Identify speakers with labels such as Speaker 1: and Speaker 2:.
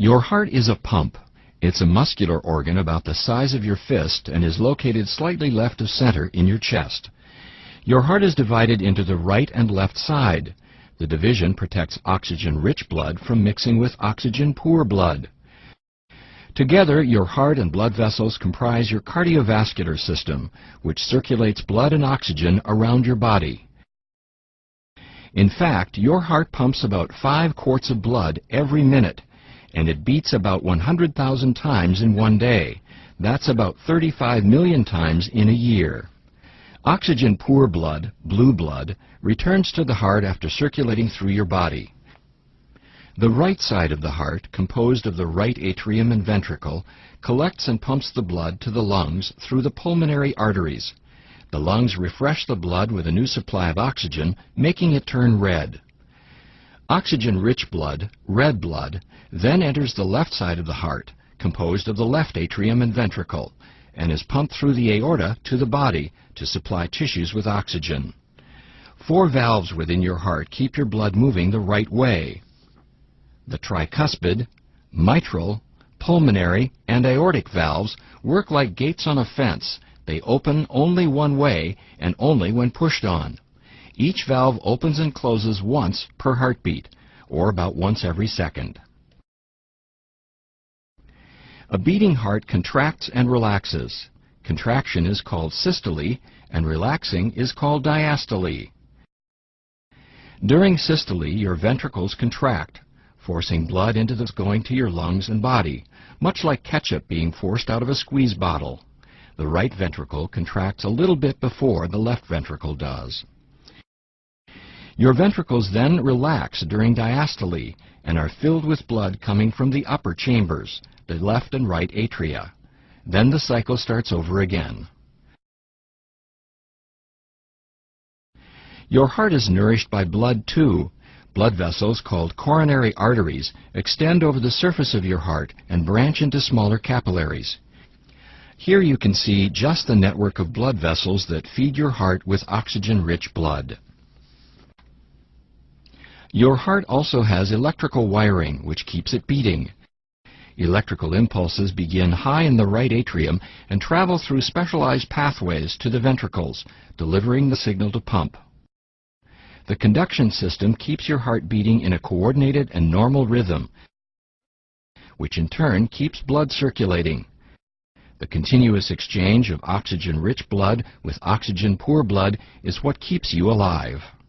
Speaker 1: Your heart is a pump. It's a muscular organ about the size of your fist and is located slightly left of center in your chest. Your heart is divided into the right and left side. The division protects oxygen-rich blood from mixing with oxygen-poor blood. Together, your heart and blood vessels comprise your cardiovascular system, which circulates blood and oxygen around your body. In fact, your heart pumps about 5 quarts of blood every minute, and it beats about 100,000 times in one day. That's about 35 million times in a year. Oxygen-poor blood, blue blood, returns to the heart after circulating through your body. The right side of the heart, composed of the right atrium and ventricle, collects and pumps the blood to the lungs through the pulmonary arteries. The lungs refresh the blood with a new supply of oxygen, making it turn red. Oxygen-rich blood, red blood, then enters the left side of the heart, composed of the left atrium and ventricle, and is pumped through the aorta to the body to supply tissues with oxygen. 4 valves within your heart keep your blood moving the right way. The tricuspid, mitral, pulmonary, and aortic valves work like gates on a fence. They open only one way and only when pushed on. Each valve opens and closes once per heartbeat, or about once every second. A beating heart contracts and relaxes. Contraction is called systole, and relaxing is called diastole. During systole, your ventricles contract, forcing blood into the going to your lungs and body, much like ketchup being forced out of a squeeze bottle. The right ventricle contracts a little bit before the left ventricle does. Your ventricles then relax during diastole and are filled with blood coming from the upper chambers, the left and right atria. Then the cycle starts over again. Your heart is nourished by blood too. Blood vessels called coronary arteries extend over the surface of your heart and branch into smaller capillaries. Here you can see just the network of blood vessels that feed your heart with oxygen-rich blood. Your heart also has electrical wiring, which keeps it beating. Electrical impulses begin high in the right atrium and travel through specialized pathways to the ventricles, delivering the signal to pump. The conduction system keeps your heart beating in a coordinated and normal rhythm, which in turn keeps blood circulating. The continuous exchange of oxygen-rich blood with oxygen-poor blood is what keeps you alive.